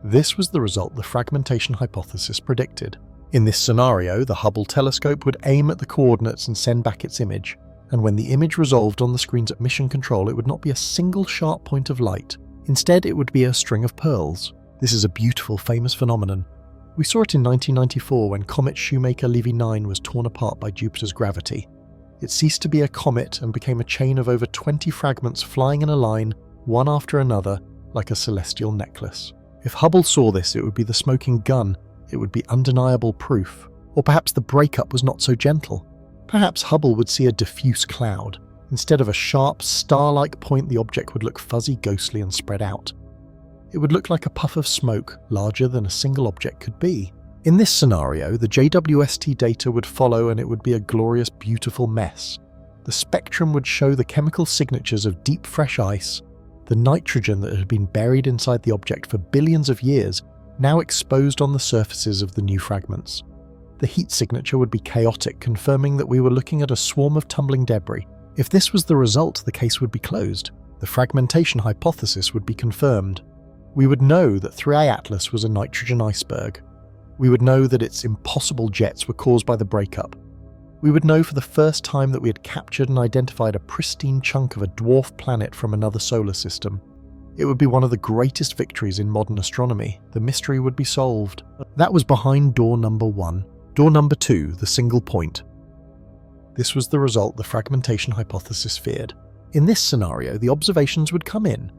This was the result the fragmentation hypothesis predicted. In this scenario, the Hubble telescope would aim at the coordinates and send back its image. And when the image resolved on the screens at mission control, it would not be a single sharp point of light. Instead, it would be a string of pearls. This is a beautiful, famous phenomenon. We saw it in 1994 when Comet Shoemaker-Levy 9 was torn apart by Jupiter's gravity. It ceased to be a comet and became a chain of over 20 fragments flying in a line, one after another, like a celestial necklace. If Hubble saw this, it would be the smoking gun. It would be undeniable proof. Or perhaps the breakup was not so gentle. Perhaps Hubble would see a diffuse cloud. Instead of a sharp, star-like point, the object would look fuzzy, ghostly, and spread out. It would look like a puff of smoke, larger than a single object could be. In this scenario, the JWST data would follow and it would be a glorious, beautiful mess. The spectrum would show the chemical signatures of deep fresh ice, the nitrogen that had been buried inside the object for billions of years, now exposed on the surfaces of the new fragments. The heat signature would be chaotic, confirming that we were looking at a swarm of tumbling debris. If this was the result, the case would be closed. The fragmentation hypothesis would be confirmed. We would know that 3I Atlas was a nitrogen iceberg. We would know that its impossible jets were caused by the breakup. We would know for the first time that we had captured and identified a pristine chunk of a dwarf planet from another solar system. It would be one of the greatest victories in modern astronomy. The mystery would be solved. That was behind door number 1. Door number 2, the single point. This was the result the fragmentation hypothesis feared. In this scenario, the observations would come in.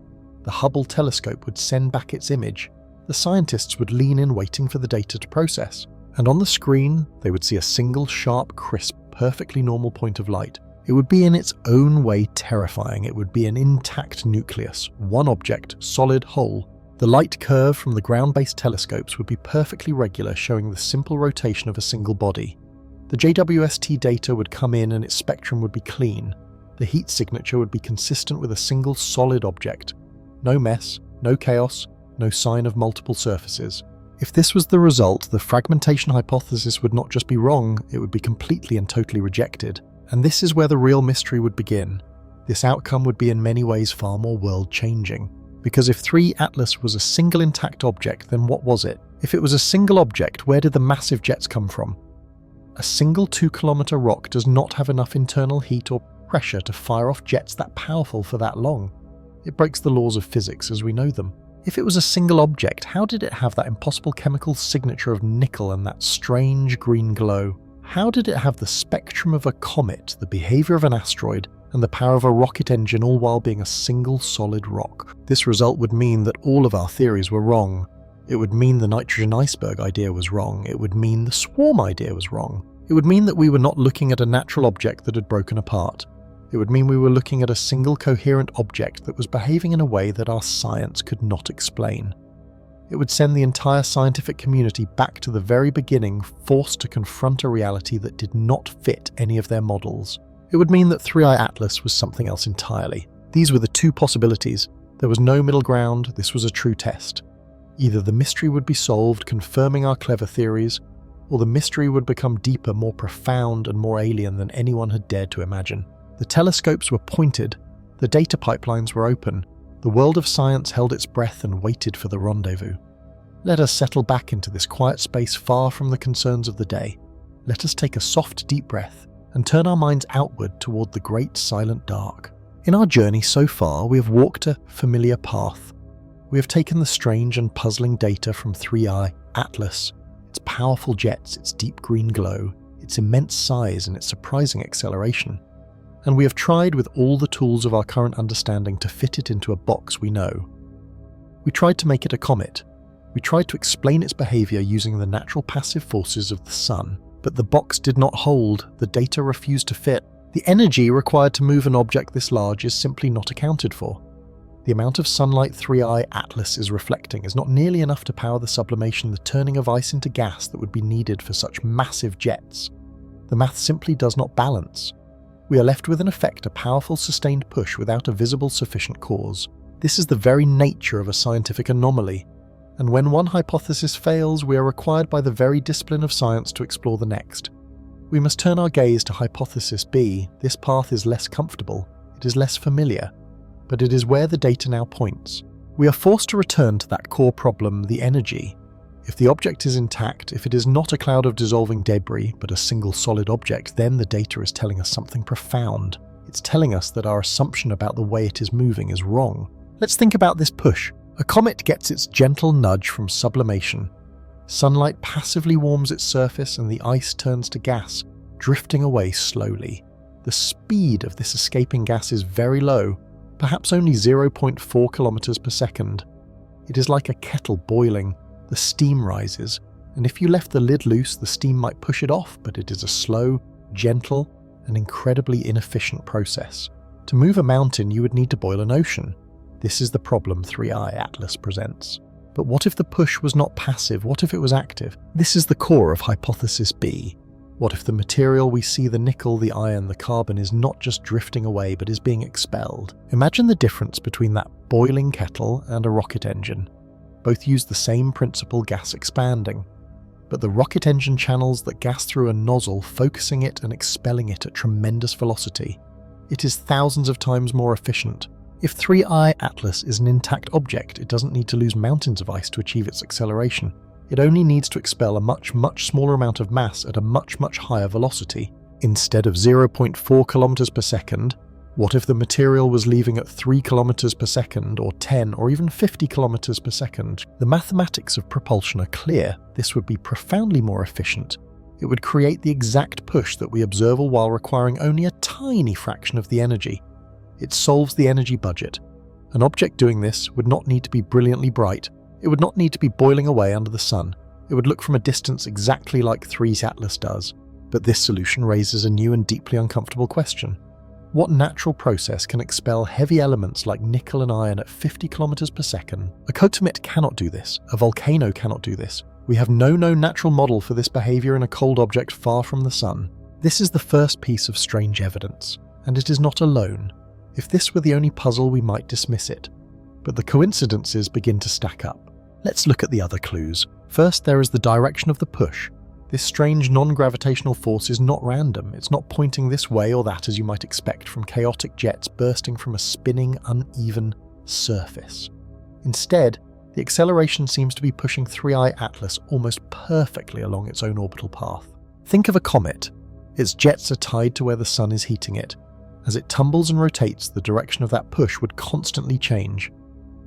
The Hubble telescope would send back its image. The scientists would lean in waiting for the data to process. And on the screen, they would see a single sharp, crisp, perfectly normal point of light. It would be in its own way terrifying. It would be an intact nucleus, one object, solid, whole. The light curve from the ground-based telescopes would be perfectly regular, showing the simple rotation of a single body. The JWST data would come in and its spectrum would be clean. The heat signature would be consistent with a single solid object. No mess, no chaos, no sign of multiple surfaces. If this was the result, the fragmentation hypothesis would not just be wrong, it would be completely and totally rejected. And this is where the real mystery would begin. This outcome would be in many ways far more world-changing. Because if 3 Atlas was a single intact object, then what was it? If it was a single object, where did the massive jets come from? A single 2-kilometer rock does not have enough internal heat or pressure to fire off jets that powerful for that long. It breaks the laws of physics as we know them. If it was a single object, how did it have that impossible chemical signature of nickel and that strange green glow? How did it have the spectrum of a comet, the behavior of an asteroid, and the power of a rocket engine, all while being a single solid rock? This result would mean that all of our theories were wrong. It would mean the nitrogen iceberg idea was wrong. It would mean the swarm idea was wrong. It would mean that we were not looking at a natural object that had broken apart. It would mean we were looking at a single coherent object that was behaving in a way that our science could not explain. It would send the entire scientific community back to the very beginning, forced to confront a reality that did not fit any of their models. It would mean that 3I Atlas was something else entirely. These were the two possibilities. There was no middle ground. This was a true test. Either the mystery would be solved, confirming our clever theories, or the mystery would become deeper, more profound, and more alien than anyone had dared to imagine. The telescopes were pointed, the data pipelines were open, the world of science held its breath and waited for the rendezvous. Let us settle back into this quiet space far from the concerns of the day. Let us take a soft, deep breath and turn our minds outward toward the great silent dark. In our journey so far, we have walked a familiar path. We have taken the strange and puzzling data from 3I Atlas, its powerful jets, its deep green glow, its immense size and its surprising acceleration. And we have tried with all the tools of our current understanding to fit it into a box we know. We tried to make it a comet. We tried to explain its behavior using the natural passive forces of the sun. But the box did not hold, the data refused to fit. The energy required to move an object this large is simply not accounted for. The amount of sunlight 3I Atlas is reflecting is not nearly enough to power the sublimation, the turning of ice into gas that would be needed for such massive jets. The math simply does not balance. We are left with, in effect, a powerful sustained push without a visible sufficient cause. This is the very nature of a scientific anomaly, and when one hypothesis fails, we are required by the very discipline of science to explore the next. We must turn our gaze to hypothesis B. This path is less comfortable, it is less familiar, but it is where the data now points. We are forced to return to that core problem, the energy. If the object is intact, if it is not a cloud of dissolving debris, but a single solid object, then the data is telling us something profound. It's telling us that our assumption about the way it is moving is wrong. Let's think about this push. A comet gets its gentle nudge from sublimation. Sunlight passively warms its surface and the ice turns to gas, drifting away slowly. The speed of this escaping gas is very low, perhaps only 0.4 kilometers per second. It is like a kettle boiling. The steam rises, and if you left the lid loose, the steam might push it off, but it is a slow, gentle, and incredibly inefficient process. To move a mountain, you would need to boil an ocean. This is the problem 3I Atlas presents. But what if the push was not passive? What if it was active? This is the core of hypothesis B. What if the material we see, the nickel, the iron, the carbon, is not just drifting away but is being expelled? Imagine the difference between that boiling kettle and a rocket engine. Both use the same principle, gas expanding. But the rocket engine channels that gas through a nozzle, focusing it and expelling it at tremendous velocity. It is thousands of times more efficient. If 3I Atlas is an intact object, it doesn't need to lose mountains of ice to achieve its acceleration. It only needs to expel a much smaller amount of mass at a much higher velocity. Instead of 0.4 kilometers per second, what if the material was leaving at 3 kilometers per second, or 10, or even 50 kilometers per second? The mathematics of propulsion are clear. This would be profoundly more efficient. It would create the exact push that we observe while requiring only a tiny fraction of the energy. It solves the energy budget. An object doing this would not need to be brilliantly bright. It would not need to be boiling away under the sun. It would look from a distance exactly like 3's Atlas does. But this solution raises a new and deeply uncomfortable question. What natural process can expel heavy elements like nickel and iron at 50 kilometers per second? A Comet cannot do this. A volcano cannot do this. We have no known natural model for this behavior in a cold object far from the sun. This is the first piece of strange evidence, and it is not alone. If this were the only puzzle, we might dismiss it. But the coincidences begin to stack up. Let's look at the other clues. First, there is the direction of the push. This strange non-gravitational force is not random. It's not pointing this way or that as you might expect from chaotic jets bursting from a spinning, uneven surface. Instead, the acceleration seems to be pushing 3I Atlas almost perfectly along its own orbital path. Think of a comet. Its jets are tied to where the sun is heating it. As it tumbles and rotates, the direction of that push would constantly change.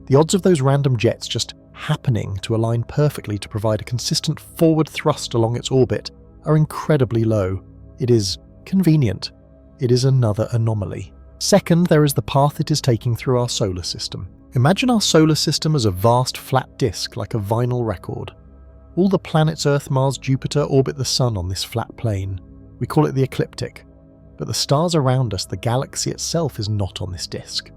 The odds of those random jets just happening to align perfectly to provide a consistent forward thrust along its orbit are incredibly low. It is convenient. It is another anomaly. Second, there is the path it is taking through our solar system. Imagine our solar system as a vast flat disk like a vinyl record. All the planets Earth, Mars, Jupiter orbit the sun on this flat plane. We call it the ecliptic. But the stars around us, the galaxy itself, is not on this disk.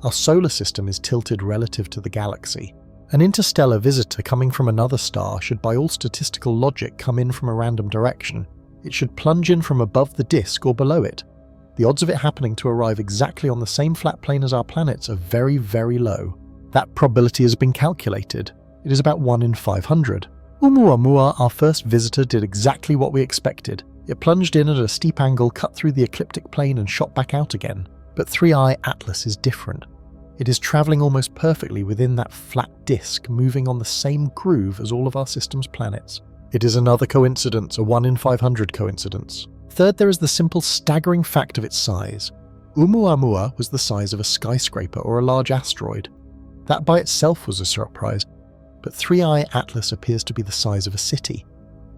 Our solar system is tilted relative to the galaxy. An interstellar visitor coming from another star should by all statistical logic come in from a random direction. It should plunge in from above the disk or below it. The odds of it happening to arrive exactly on the same flat plane as our planets are very low. That probability has been calculated. It is about 1 in 500. Oumuamua, our first visitor, did exactly what we expected. It plunged in at a steep angle, cut through the ecliptic plane and shot back out again. But 3I Atlas is different. It is travelling almost perfectly within that flat disk, moving on the same groove as all of our system's planets. It is another coincidence, a 1 in 500 coincidence. Third, there is the simple staggering fact of its size. Oumuamua was the size of a skyscraper or a large asteroid. That by itself was a surprise, but 3I Atlas appears to be the size of a city.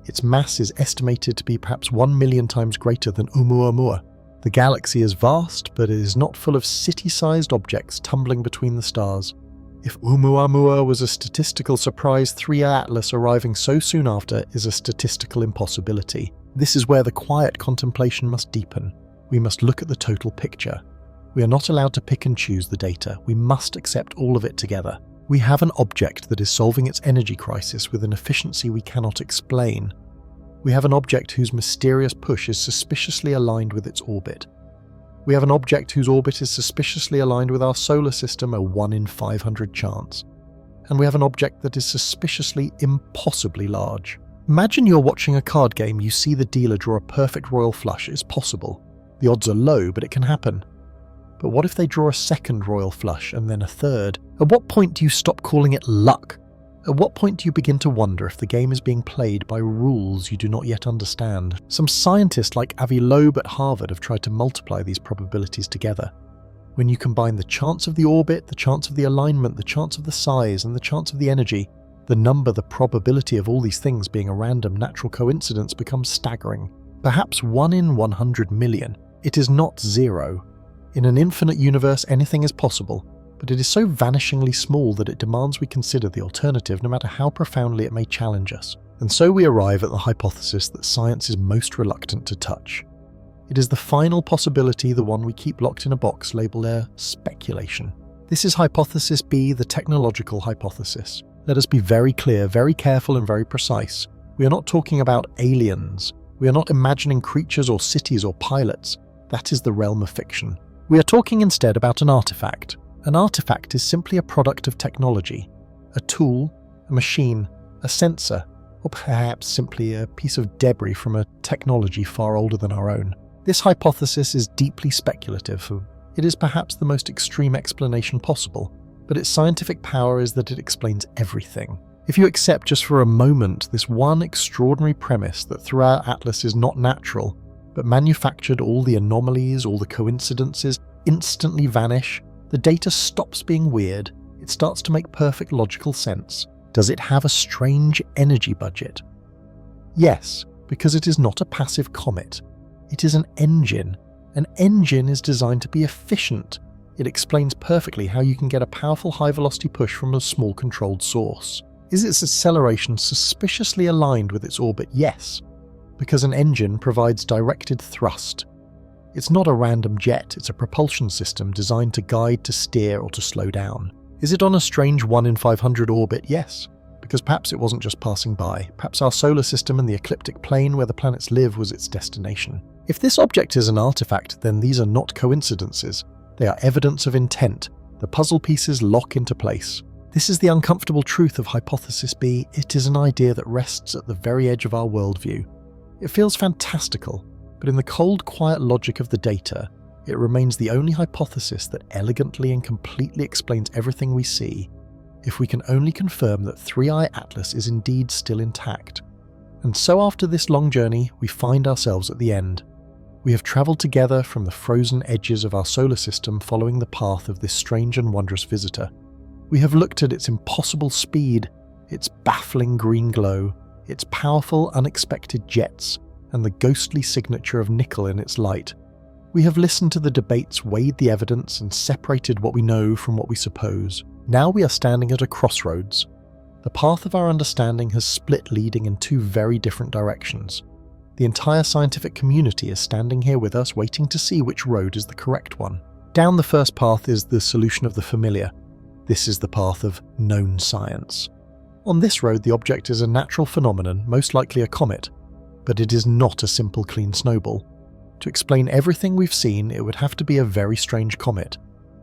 Its mass is estimated to be perhaps 1 million times greater than Oumuamua. The galaxy is vast, but it is not full of city-sized objects tumbling between the stars. If Oumuamua was a statistical surprise, 3I Atlas arriving so soon after is a statistical impossibility. This is where the quiet contemplation must deepen. We must look at the total picture. We are not allowed to pick and choose the data. We must accept all of it together. We have an object that is solving its energy crisis with an efficiency we cannot explain. We have an object whose mysterious push is suspiciously aligned with its orbit. We have an object whose orbit is suspiciously aligned with our solar system, a 1 in 500 chance. And we have an object that is suspiciously impossibly large. Imagine you're watching a card game, you see the dealer draw a perfect royal flush. It's possible. The odds are low, but it can happen. But what if they draw a second royal flush and then a third? At what point do you stop calling it luck? At what point do you begin to wonder if the game is being played by rules you do not yet understand? Some scientists like Avi Loeb at Harvard have tried to multiply these probabilities together. When you combine the chance of the orbit, the chance of the alignment, the chance of the size, and the chance of the energy, the probability of all these things being a random natural coincidence becomes staggering. Perhaps 1 in 100 million. It is not zero. In an infinite universe, anything is possible. But it is so vanishingly small that it demands we consider the alternative no matter how profoundly it may challenge us. And so we arrive at the hypothesis that science is most reluctant to touch. It is the final possibility, the one we keep locked in a box labelled speculation. This is hypothesis B, the technological hypothesis. Let us be very clear, very careful and very precise. We are not talking about aliens. We are not imagining creatures or cities or pilots. That is the realm of fiction. We are talking instead about an artifact. An artifact is simply a product of technology. A tool, a machine, a sensor, or perhaps simply a piece of debris from a technology far older than our own. This hypothesis is deeply speculative. It is perhaps the most extreme explanation possible, but its scientific power is that it explains everything. If you accept just for a moment this one extraordinary premise that through our atlas is not natural, but manufactured, all the anomalies, all the coincidences instantly vanish, the data stops being weird, it starts to make perfect logical sense. Does it have a strange energy budget? Yes, because it is not a passive comet. It is an engine. An engine is designed to be efficient. It explains perfectly how you can get a powerful high-velocity push from a small controlled source. Is its acceleration suspiciously aligned with its orbit? Yes, because an engine provides directed thrust. It's not a random jet, it's a propulsion system designed to guide, to steer, or to slow down. Is it on a strange 1 in 500 orbit? Yes, because perhaps it wasn't just passing by. Perhaps our solar system and the ecliptic plane where the planets live was its destination. If this object is an artifact, then these are not coincidences. They are evidence of intent. The puzzle pieces lock into place. This is the uncomfortable truth of Hypothesis B. It is an idea that rests at the very edge of our worldview. It feels fantastical, but in the cold, quiet logic of the data, it remains the only hypothesis that elegantly and completely explains everything we see, if we can only confirm that 3i Atlas is indeed still intact. And so after this long journey, we find ourselves at the end. We have travelled together from the frozen edges of our solar system following the path of this strange and wondrous visitor. We have looked at its impossible speed, its baffling green glow, its powerful unexpected jets, and the ghostly signature of nickel in its light. We have listened to the debates, weighed the evidence, and separated what we know from what we suppose. Now we are standing at a crossroads. The path of our understanding has split, leading in two very different directions. The entire scientific community is standing here with us, waiting to see which road is the correct one. Down the first path is the solution of the familiar. This is the path of known science. On this road, the object is a natural phenomenon, most likely a comet, but it is not a simple clean snowball. To explain everything we've seen, it would have to be a very strange comet.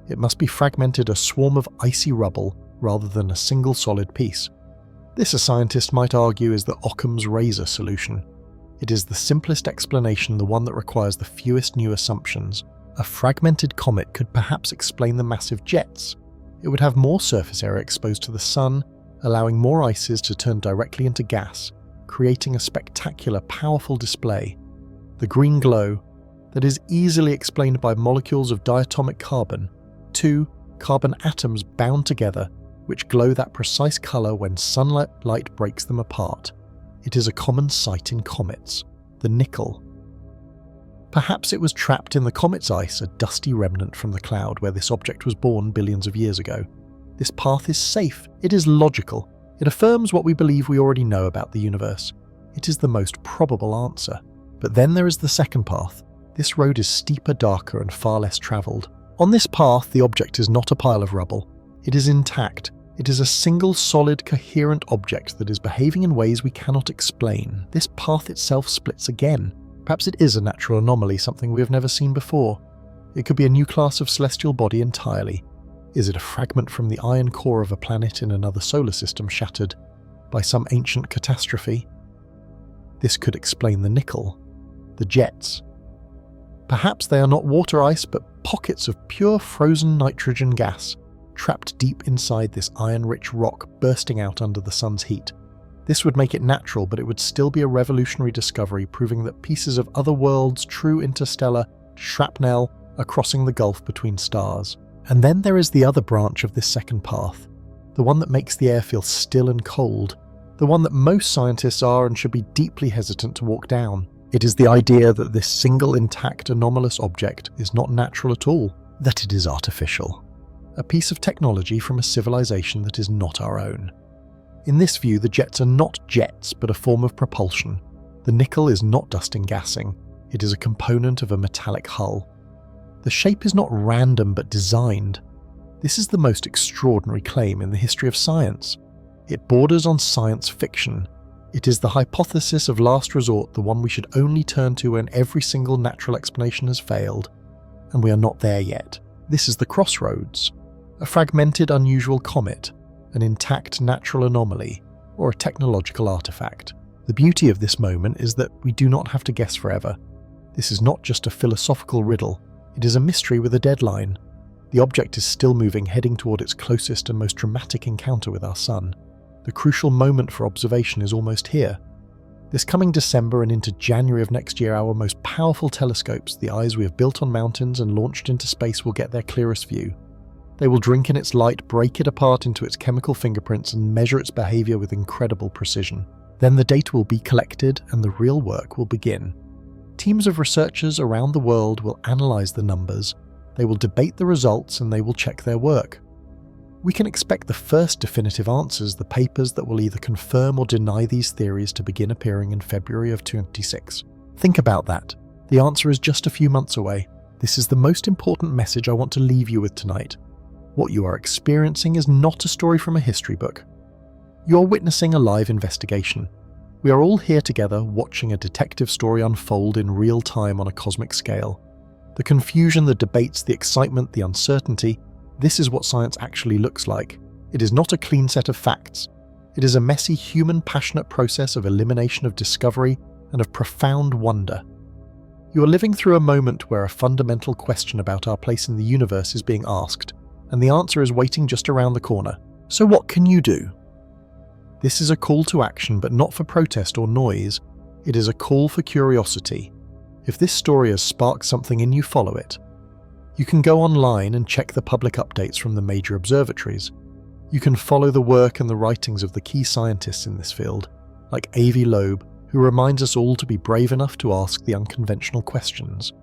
It must be fragmented, a swarm of icy rubble, rather than a single solid piece. This, a scientist might argue, is the Occam's razor solution. It is the simplest explanation, the one that requires the fewest new assumptions. A fragmented comet could perhaps explain the massive jets. It would have more surface area exposed to the sun, allowing more ices to turn directly into gas, creating a spectacular, powerful display. The green glow, that is easily explained by molecules of diatomic carbon, two carbon atoms bound together, which glow that precise colour when sunlight breaks them apart. It is a common sight in comets, the nickel. Perhaps it was trapped in the comet's ice, a dusty remnant from the cloud where this object was born billions of years ago. This path is safe, it is logical, it affirms what we believe we already know about the universe. It is the most probable answer. But then there is the second path. This road is steeper, darker, and far less travelled. On this path, the object is not a pile of rubble. It is intact. It is a single, solid, coherent object that is behaving in ways we cannot explain. This path itself splits again. Perhaps it is a natural anomaly, something we have never seen before. It could be a new class of celestial body entirely. Is it a fragment from the iron core of a planet in another solar system shattered by some ancient catastrophe? This could explain the nickel, the jets. Perhaps they are not water ice, but pockets of pure frozen nitrogen gas, trapped deep inside this iron-rich rock bursting out under the sun's heat. This would make it natural, but it would still be a revolutionary discovery, proving that pieces of other worlds, true interstellar, shrapnel, are crossing the gulf between stars. And then there is the other branch of this second path, the one that makes the air feel still and cold, the one that most scientists are and should be deeply hesitant to walk down. It is the idea that this single intact anomalous object is not natural at all, that it is artificial. A piece of technology from a civilization that is not our own. In this view, the jets are not jets, but a form of propulsion. The nickel is not dust and gassing. It is a component of a metallic hull. The shape is not random, but designed. This is the most extraordinary claim in the history of science. It borders on science fiction. It is the hypothesis of last resort, the one we should only turn to when every single natural explanation has failed, and we are not there yet. This is the crossroads. A fragmented, unusual comet, an intact natural anomaly, or a technological artifact. The beauty of this moment is that we do not have to guess forever. This is not just a philosophical riddle, it is a mystery with a deadline. The object is still moving, heading toward its closest and most dramatic encounter with our Sun. The crucial moment for observation is almost here. This coming December and into January of next year, our most powerful telescopes, the eyes we have built on mountains and launched into space, will get their clearest view. They will drink in its light, break it apart into its chemical fingerprints, and measure its behavior with incredible precision. Then the data will be collected and the real work will begin. Teams of researchers around the world will analyze the numbers, they will debate the results, and they will check their work. We can expect the first definitive answers, the papers that will either confirm or deny these theories, to begin appearing in February of 2026. Think about that. The answer is just a few months away. This is the most important message I want to leave you with tonight. What you are experiencing is not a story from a history book. You are witnessing a live investigation. We are all here together, watching a detective story unfold in real time on a cosmic scale. The confusion, the debates, the excitement, the uncertainty, this is what science actually looks like. It is not a clean set of facts. It is a messy, human, passionate process of elimination, of discovery, and of profound wonder. You are living through a moment where a fundamental question about our place in the universe is being asked, and the answer is waiting just around the corner. So what can you do? This is a call to action, but not for protest or noise. It is a call for curiosity. If this story has sparked something in you, follow it. You can go online and check the public updates from the major observatories. You can follow the work and the writings of the key scientists in this field, like Avi Loeb, who reminds us all to be brave enough to ask the unconventional questions.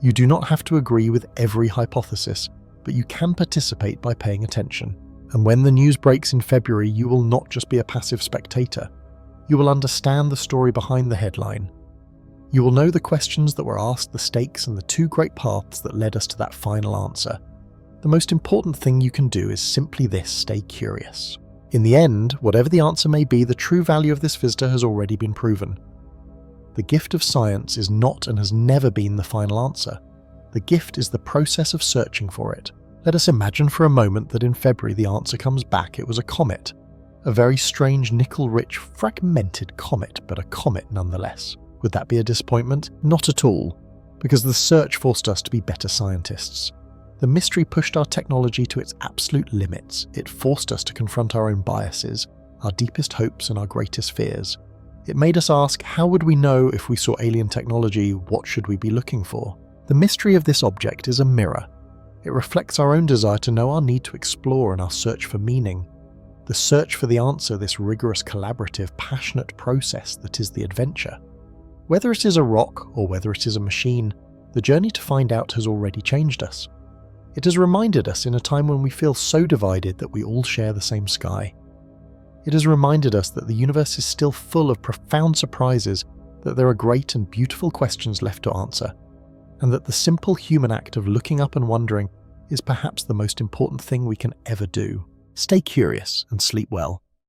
You do not have to agree with every hypothesis, but you can participate by paying attention. And when the news breaks in February, you will not just be a passive spectator. You will understand the story behind the headline. You will know the questions that were asked, the stakes, and the two great paths that led us to that final answer. The most important thing you can do is simply this: stay curious. In the end, whatever the answer may be, the true value of this visitor has already been proven. The gift of science is not and has never been the final answer. The gift is the process of searching for it. Let us imagine for a moment that in February the answer comes back. It was a comet. A very strange, nickel-rich, fragmented comet, but a comet nonetheless. Would that be a disappointment? Not at all, because the search forced us to be better scientists. The mystery pushed our technology to its absolute limits. It forced us to confront our own biases, our deepest hopes and our greatest fears. It made us ask, how would we know if we saw alien technology? What should we be looking for? The mystery of this object is a mirror. It reflects our own desire to know, our need to explore, and our search for meaning. The search for the answer, this rigorous, collaborative, passionate process that is the adventure. Whether it is a rock or whether it is a machine, the journey to find out has already changed us. It has reminded us in a time when we feel so divided that we all share the same sky. It has reminded us that the universe is still full of profound surprises, that there are great and beautiful questions left to answer, and that the simple human act of looking up and wondering is perhaps the most important thing we can ever do. Stay curious and sleep well.